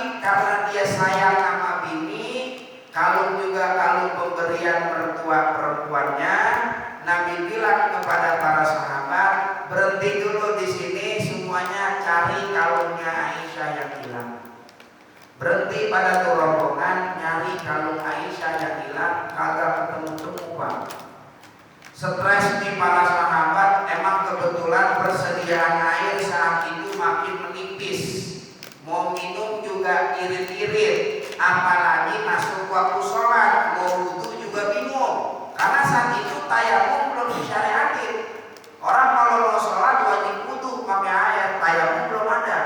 Nabi karena dia sayang sama bini, kalung juga kalung pemberian mertua perempuannya. Nabi bilang kepada para sahabat, berhenti dulu di sini, semuanya cari kalungnya Aisyah yang hilang. Berhenti pada tuh rombongan nyari kalung Aisyah yang hilang, kagak ketemu-temu Pak. Stres nih para sahabat, emang kebetulan persediaan air saat itu makin menipis. Mau minum juga irit-irit, apalagi masuk waktu sholat, mau wudhu juga bingung. Karena saat itu tayamum belum disyariatin. Orang kalau mau sholat wajib wudhu pakai air, tayamum belum ada.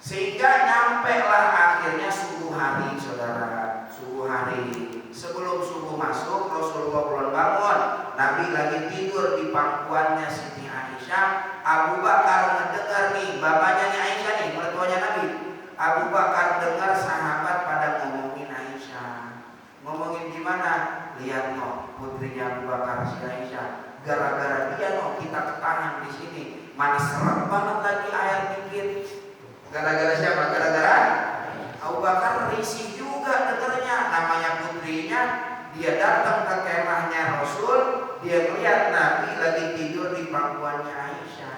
Sehingga nyampe lah akhirnya subuh hari, saudara. Subuh hari. Sebelum subuh masuk, Rasulullah belum bangun. Nabi lagi tidur di pangkuannya Siti Aisyah. Abu Bakar mendengar nih, bapaknya nih Aisyah nih, mertuanya Nabi. Abu Bakar dengar sahabat pada ngomongin Aisyah. Ngomongin gimana? Lihat no, putrinya Abu Bakar si Aisyah. Gara-gara dia no kita ketahan di sini. Mana seret banget lagi air dikit. Gara-gara siapa? Gara-gara Abu Bakar risih juga dengarnya. Namanya putrinya, dia datang ke kemahnya Rasul, dia melihat Nabi lagi tidur di pangkuannya Aisyah.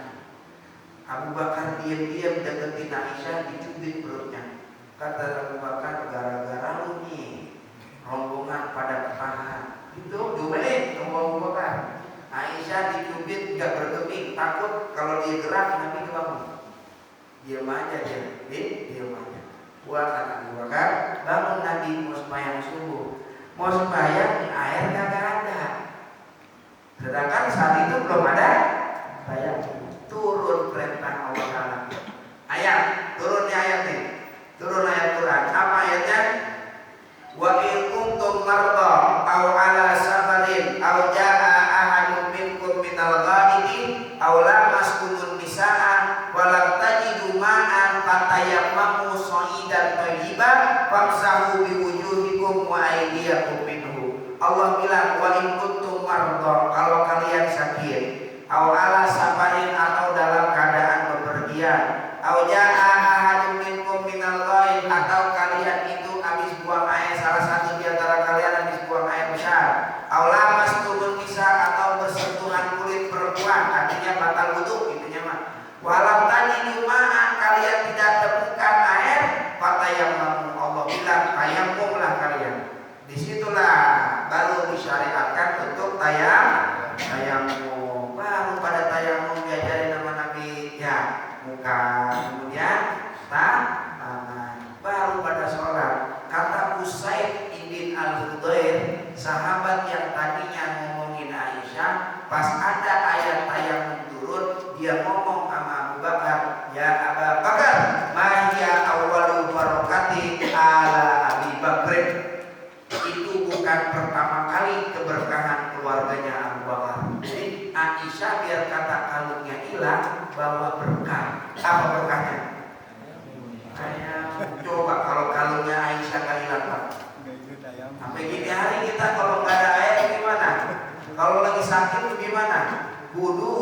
Abu Bakar diam-diam deketin Aisyah, dicubit perutnya. Kata Abu Bakar, gara-gara lu nih rombongan pada ketahan. Itu domelin sama Abu Bakar. Aisyah dicubit gak bergeming, takut kalau dia gerak Nabi kebangun. Diam aja dia, diam aja. Buat Abu Bakar, bangun Nabi mau sembahyang subuh. Mau sembahyang air kagak ada. Sedangkan saat itu belum ada tayamum. Turun perintah Allah Taala. Ayat, turunnya ayat nih. Turun ayat Quran. Apa ayatnya? Wa in kuntum marda aw ala safarin aw jaa ahadun minkum minal ghaidi aw lamaskumun nisaa wa lam tajidu ma'an fatayammamu sha'idan thayyiban famsahu biwujuhikum wa aydiyakum minhu. Allah bilang wa in kuntum marda, kalau kalian sakit, aw ala safarin atau dalam keadaan bepergian, aw jaa ahadun minkum minal ghaid, atau kalian itu habis buang air, salah satu di antara kalian habis buang air besar, aw lamaskumun nisa, atau bersentuhan kulit perempuan, artinya batal wudu intinya mah. Walam tajidu ma'an, kalian tidak temukan air, fatayammamu, Allah bilang tayammumlah kalian. Disitulah baru disyariatkan untuk tayamum. Baru pada tayamum diajarin nama Nabi ya, muka, kemudian tangan, baru pada sholat. Kata Usaid ibn al-Hudayr, sahabat yang tadinya ngomongin Aisyah, pas ada ayat tayamum turun, dia ngomong sama Abu Bakar, ya Abu Bakar, mahya awwalu barakati ala Abi Bakrin. Itu bukan pertama kali keberkahan keluarganya Abu Bakar. Jadi Aisyah biar kata kalungnya hilang, bawa berkah. Apa berkahnya? Coba kalau kalungnya Aisyah gak hilang Pak, sampai gini hari kita kalau nggak ada air gimana? Kalau lagi sakit gimana? Wudu,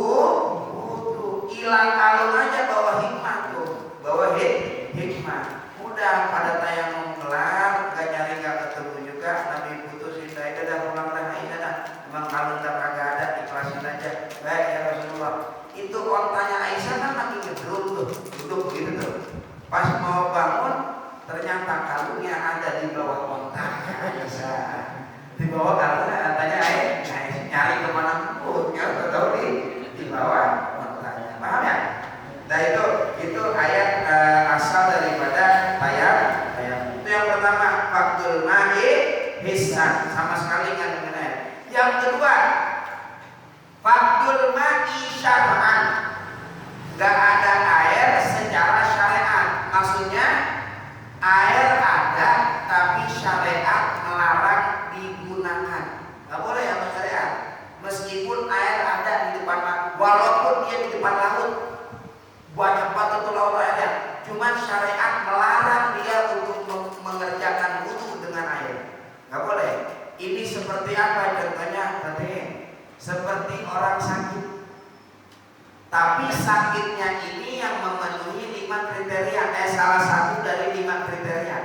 hilang kalung aja bawa hikmah tuh, bawa hikmah. Udah pada tayamum kelar, gak nyari gak ketemu juga, Nabi putusin saya dah pulang dah Aisyah dah. Emang kalung tak kagak ada, ikhlasin aja. Baik ya Rasulullah. Itu kontanya Aisyah kan lagi ngedruk tuh, duduk gitu tuh. Pas mau bangun, ternyata kalungnya ada di bawah kontak Aisyah. Di bawah kalungnya katanya Aisyah nyari kemana pun, ya tahu di bawah kontaknya. Paham ya? Nah itu ayat asal daripada tayamum. Itu yang pertama, faktul ma'i hisan, sama sekali nggak dengan air. Yang kedua, faktul ma'i syar'an, nggak ada air secara syariat. Maksudnya air ada tapi syariat melarang digunakan. Nggak boleh ya syariat. Meskipun air ada di depan, walaupun dia di depan laut, banyak banget itu laut airnya, cuman syariat melarang dia untuk mengerjakan wudu dengan air. Nggak boleh. Ini seperti apa contohnya? Seperti orang sakit, tapi sakitnya ini yang memenuhi salah satu dari 5 kriteria.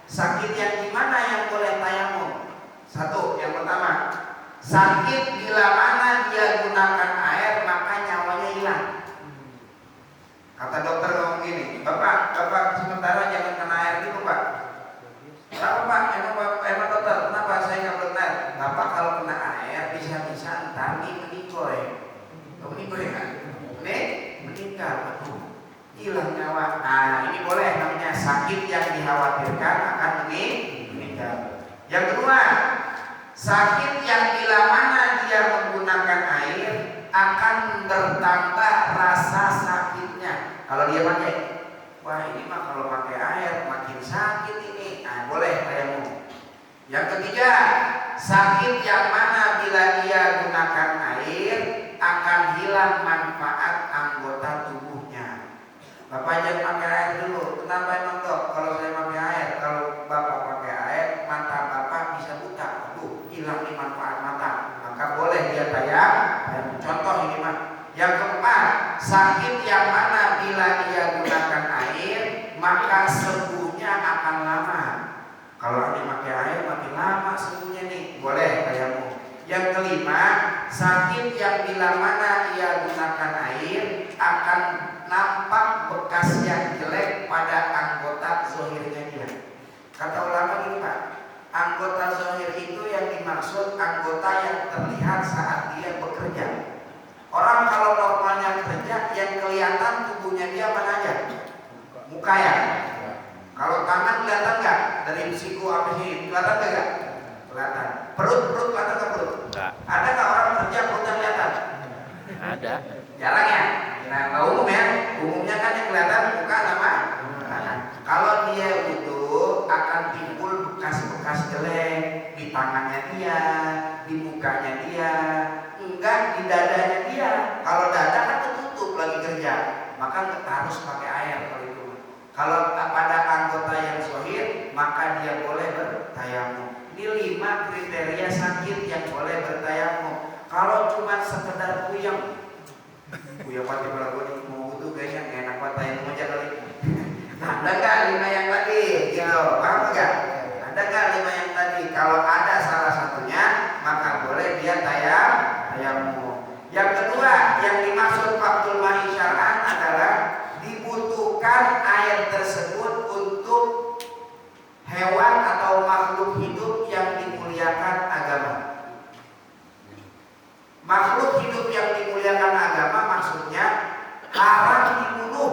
Sakit yang gimana yang boleh tayamum? Satu, yang pertama, sakit bila mana dia gunakan air maka nyawanya hilang. Kata dokter ngomong gini, Bapak sementara jangan kena air dulu Pak. Kenapa Pak? Emang dokter, kenapa saya nggak benar? Bapak kalau kena air bisa-bisa ntar meninggoy. Meninggoy kan? Meninggal. Hilang nyawa. Nah ini boleh, namanya sakit yang dikhawatirkan akan meninggal. Yang kedua, sakit yang bila mana dia menggunakan air akan bertambah rasa sakitnya. Kalau dia pakai, wah ini mah kalau pakai air makin sakit ini. Nah boleh tayamum. Yang ketiga, sakit yang mana bila dia gunakan air akan hilang manfaat anggota tubuhnya. Bapak jangan pakai air dulu. Kenapa emang dok? Kalau saya pakai air, kalau bapak pakai air, mata bapak bisa buta. Aduh, hilang nih manfaat mata. Maka boleh dia tayamum. Contoh ini mah. Yang keempat, sakit yang mana bila dia gunakan air, maka sembuhnya akan lama. Kalau dia pakai air makin lama sembuhnya nih. Boleh tayamum. Yang kelima, sakit yang bila mana dia gunakan air akan nampak bekas yang jelek pada anggota zahirnya dia. Kata ulama gini Pak, anggota zahir itu yang dimaksud anggota yang terlihat saat dia bekerja. Orang kalau normalnya kerja, yang kelihatan tubuhnya dia mana aja? Muka ya. Kalau tangan kelihatan nggak? Dari siku apa sih? Kelihatan nggak? Kelihatan. Perut kelihatan nggak perut? Enggak. Ada nggak orang kerja perutnya kelihatan? Ada. Jarang ya. Nah, umumnya kan yang kelihatan muka sama tangan. Kalau dia wudhu akan timbul bekas-bekas jelek di tangannya dia, di mukanya dia, enggak di dadanya dia. Kalau dada kan tertutup lagi kerja, maka harus pakai air kalau itu. Kalau pada anggota yang zahir, maka dia boleh bertayamum. Ini 5 kriteria sakit yang boleh bertayamum. Kalau cuma sekedar puyeng pati kalau gue mau butuh kayaknya gak enak buat tayamum aja kali. Ada gak 5 yang tadi? Gitu, paham gak? Ada gak 5 yang tadi? Kalau ada salah satunya, maka boleh dia tayamum. Yang kedua, yang dimaksud faktul ma'i syar'an adalah dibutuhkan air tersebut untuk hewan atau makhluk hidup yang dimuliakan agama. Makhluk hidup yang dimuliakan agama maksudnya haram dibunuh,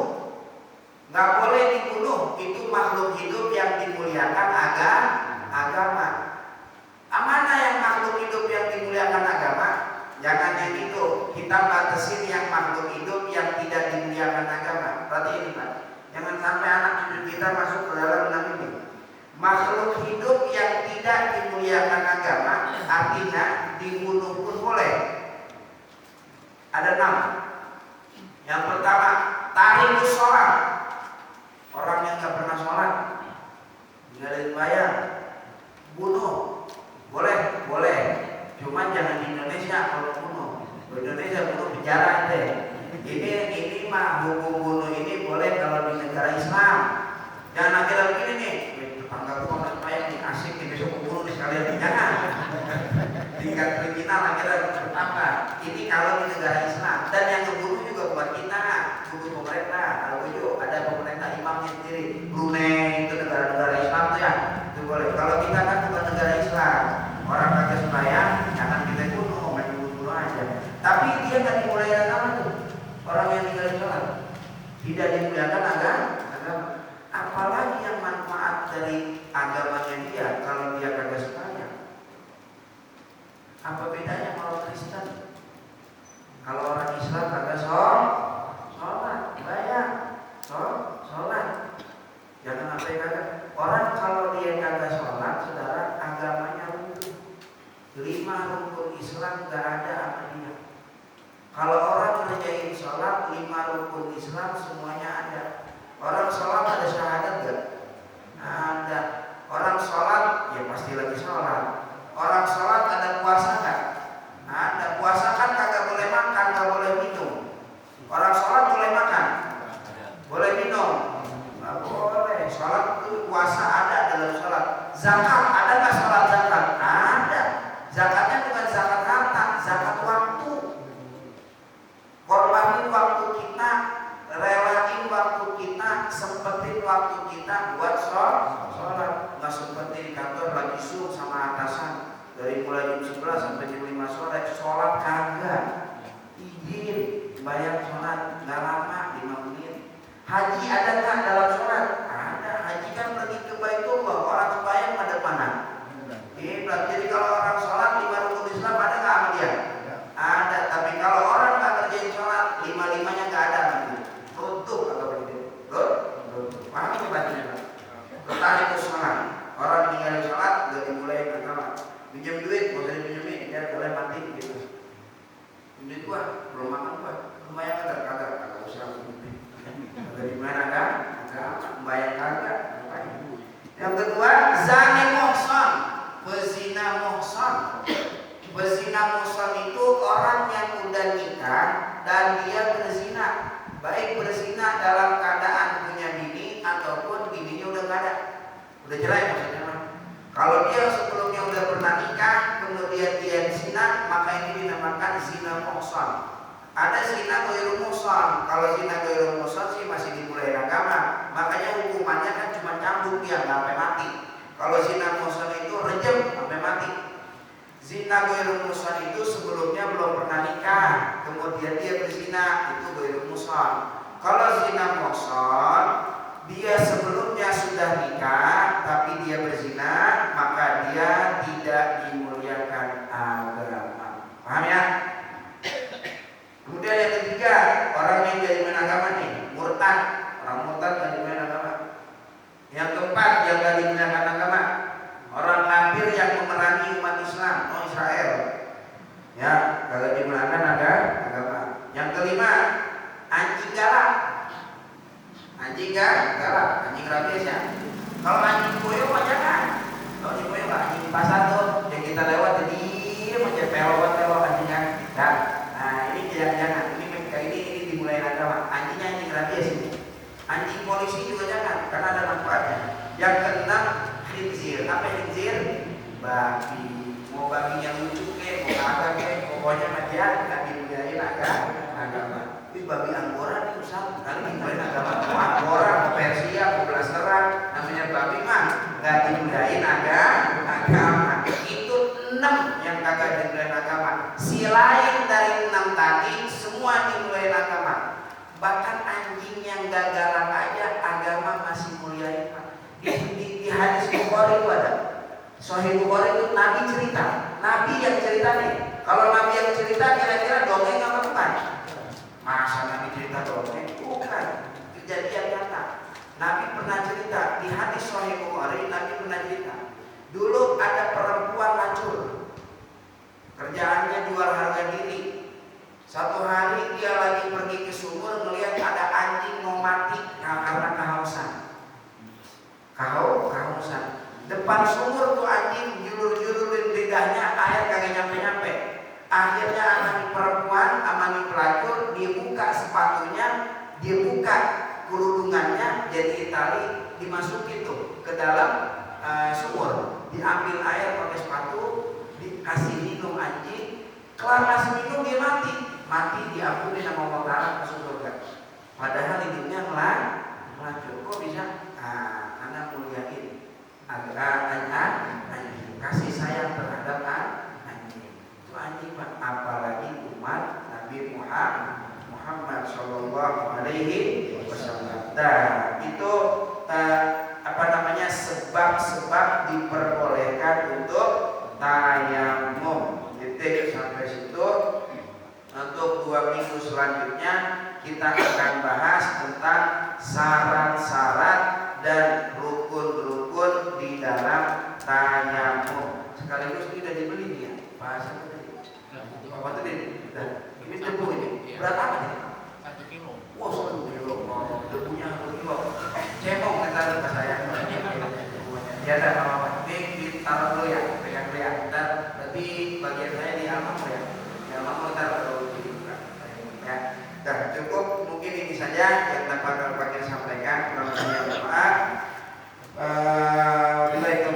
nggak boleh dibunuh. Itu makhluk hidup yang dimuliakan agama. Mana yang makhluk hidup yang dimuliakan agama? Jangan yang itu. Kita batasin yang makhluk hidup yang tidak dimuliakan agama. Berarti ini Pak, jangan sampai anak cucu kita masuk ke dalam enam ini. Makhluk hidup yang tidak dimuliakan agama artinya dibunuh pun boleh. Ada 6. Yang pertama, tarikus sholat. Orang yang nggak pernah sholat, nggak bayar, bunuh. Boleh. Cuman jangan di Indonesia kalau bunuh. Di Indonesia bunuh penjara deh. Ini mah hukum bunuh ini boleh kalau di negara Islam. Jangan akhirnya begini nih, tetangga gua nggak bayar nih, asik nih besok bunuh nih sekalian. Jangan. Tingkat kriminal akhirnya bertambah. Ini kalau di negara Islam. Dan yang ngebunuh juga bukan kita, bukan pemerintah. Kalau itu ada pemerintah imamnya sendiri. Brunei itu negara-negara Islam tuh ya, itu boleh. Kalau kita kan bukan negara Islam, orang kagak sembahyang, jangan kita bunuh, main bunuh aja. Tapi dia nggak dimulai agama tuh. Orang yang tinggal sholat tidak dimuliakan agama. Apalagi yang manfaat dari agamanya dia kalau dia kagak sembahyang. Apa bedanya kalau Kristen? Kalau orang Islam kagak sholat, bayar, sholat. Jangan sampai kagak. Orang kalau dia kagak sholat, saudara, agamanya runtuh. 5 rukun Islam gak ada apa dia. Kalau orang ngerjain sholat, 5 rukun Islam semuanya ada. Orang sholat ada syahadat gak? Ada. Orang sholat ya pasti lagi sholat. Orang sholat ada puasa gak? Ada. Puasa kan kagak boleh makan, gak boleh minum. Orang sholat boleh makan, boleh minum. Zakat, ada nggak sholat zakat? Ada. Zakatnya bukan zakat harta, zakat waktu. Korbanin waktu kita, relain waktu kita, sempetin waktu kita buat sholat. Nggak sempetin di kantor lagi suruh sama atasan dari mulai jam 11 sampai jam 5 sore sholat kagak. Izin bayar sholat nggak lama 5 menit. Haji ada nggak dalam sholat? Ada. Haji kan pergi ke Baitullah, orang sembahyang ada mana? Jadi kalau orang sholat 5 rukun Islam ada nggak sama dia? Ada. Tapi kalau orang nggak kerjain sholat 5-5-nya nggak ada gitu. Runtuh atau begitu? Paham berarti? Ketarik itu sholat. Orang tinggal sholat udah dimulai agama. Pinjam duit, mau jadi pinjemin, dia boleh mati gitu. Duit gua belum makan gua, lumayan kagak usah. Dari mana kan? Agak membayar kagak. Yang kedua, zani muhsan, pezina muhsan. Pezina muhsan itu orang yang udah nikah dan dia berzina, baik berzina dalam keadaan punya bini ataupun bininya udah nggak ada, udah cerai maksudnya. Kalau dia sebelumnya udah pernah nikah, kemudian dia zina, maka ini dinamakan zina muhsan. Ada zina ghairu muhsan. Kalau zina ghairu muhsan sih masih dimulai agama, makanya hukumannya kan cuma cambuk dia, nggak sampai mati. Kalau zina muhsan itu rejam sampai mati. Zina ghairu muhsan itu sebelumnya belum pernah nikah, kemudian dia berzina, itu ghairu muhsan. Kalau zina muhsan, dia sebelumnya sudah nikah tapi dia berzina, maka dia tidak dimuliakan agama. Paham ya? Kemudian yang ketiga, orang yang dari agama nih, murtad. Orang murtad dari agama. Yang keempat, yang dari agama, orang kafir yang memerangi umat Islam, Israel. Ya, kalau dimenangkan ada agama. Yang kelima, anjing galak. Anjing galak, anjing rabies ya. Kalau anjing boyo mah jangan. Kalau anjing boyo nggak, anjing pasar tuh yang kita lewat jadi macam pelawat anjingnya. Nah ini jangan, ini dimulai agama. Anjingnya anjing rabies ini. Anjing polisi juga jangan, karena ada manfaatnya. Yang keenam, khinzir. Apa khinzir? Babi. Mau babi yang lucu ke, mau kagak ke, pokoknya dia nggak dimuliain agama. Tapi babi Anggora nih usah, kali dimuliain agama. Anggora, Persia, Blasteran, namanya babi mah nggak dimuliain agama. Itu 6 yang kagak dimuliain agama. Selain dari 6 tadi, semua dimuliain agama. Bahkan anjing yang gak galak aja agama masih muliain. Di hadis Bukhari itu ada. Sahih Bukhari itu Nabi cerita. Nabi yang cerita nih. Kalau Nabi yang cerita kira-kira dongeng apa bukan? Masa Nabi cerita dongeng? Bukan. Kejadian nyata. Nabi pernah cerita di hadis Sahih Bukhari. Nabi pernah cerita. Dulu ada perempuan lacur. Kerjaannya jual harga diri. Satu hari dia lagi pergi ke sumur melihat ada anjing mau mati karena kehausan. Kehausan. Depan sumur tuh anjing julur-julurin lidahnya, air kagak nyampe-nyampe. Akhirnya anak perempuan amani pelacur, dia buka sepatunya, dia buka kerudungannya jadi tali, dimasukin tuh ke dalam sumur. Diambil air pakai sepatu, dikasih minum anjing. Kelar kasih minum dia mati diampuni sama Allah Ta'ala masuk surga. Padahal hidupnya melacur. Kok bisa? Karena muliain anjing, kasih sayang terhadap anjing. Itu anjing, apalagi umat Nabi Muhammad Shallallahu Alaihi Wasallam. Nah, itu sebab-sebab diperbolehkan untuk tayamum. Titik sampai situ. Untuk 2 minggu selanjutnya kita akan bahas tentang syarat-syarat dan rukun-rukun di dalam tayamum. Sekaligus tidak dibeli nih ya bahasa tadi. Apa tadi? Ini debu ini. Berat apa nih? 1 kilo. Wah, 1 kilo. Debunya 1 kilo. Cemong kita lupa saya. Ya ada apa-apa. Ini ditaruh dulu ya, pegang dulu ya. Dan berarti bagian saya di alam ya. Di alam taruh dulu. Ya, dah cukup mungkin ini saja yang dapat kami sampaikan. Kurang lebihnya mohon maaf. Bila itu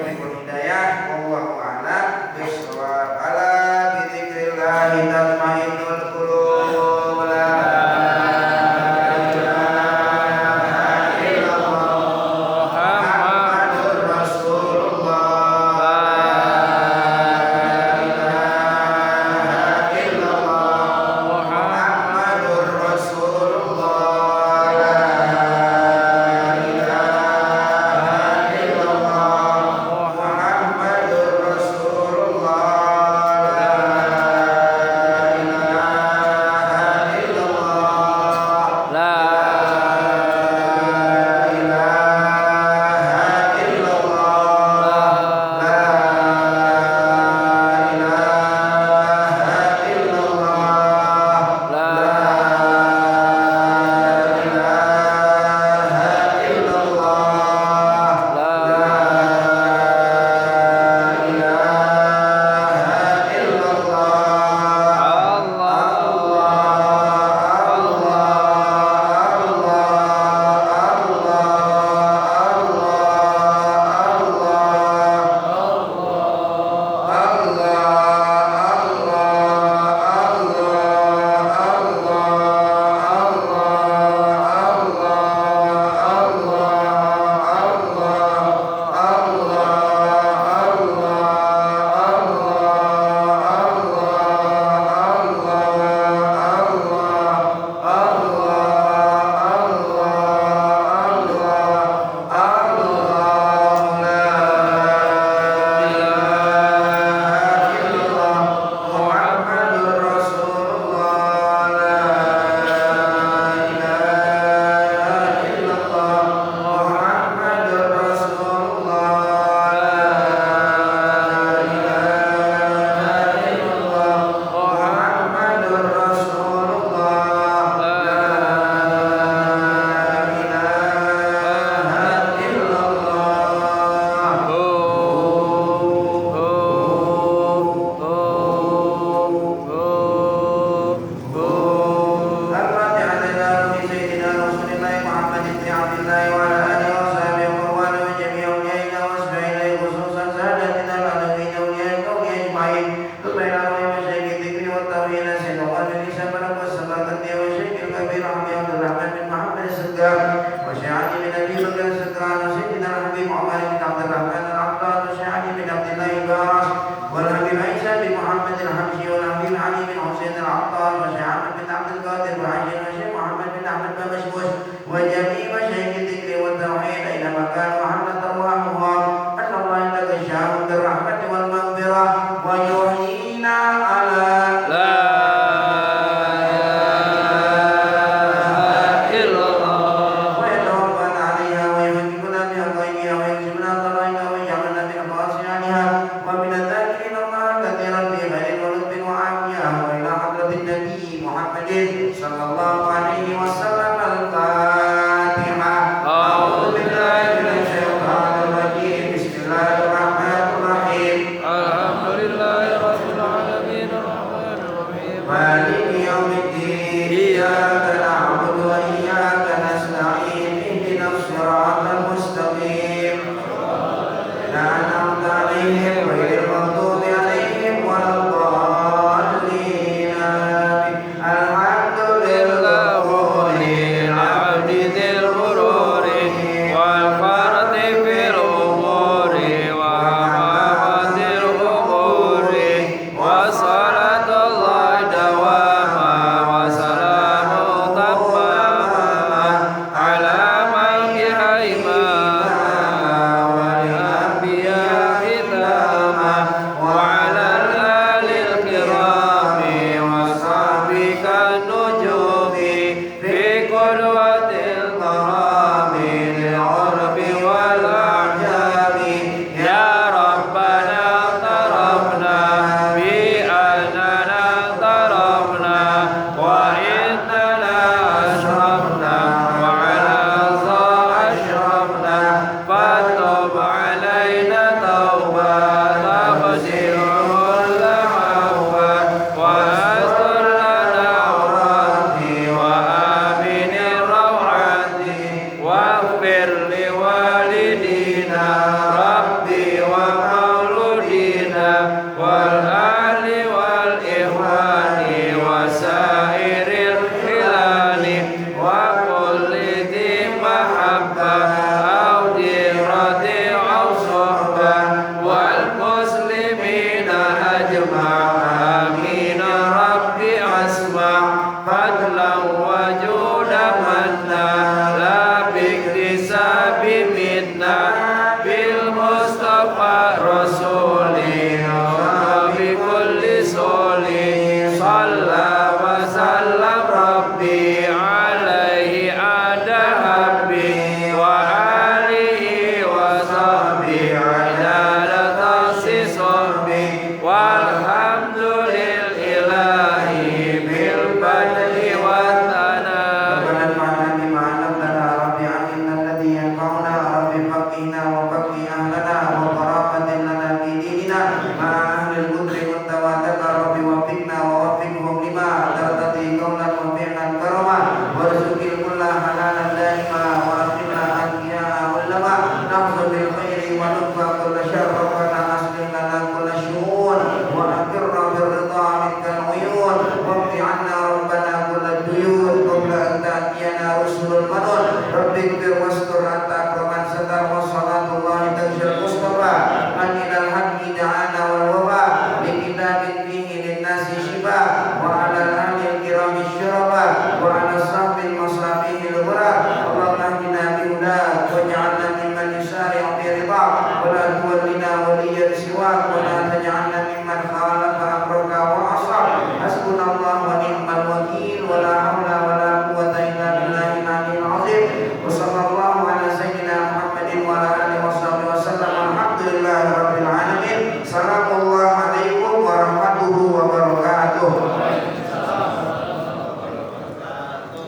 Assalamualaikum warahmatullahi wabarakatuh.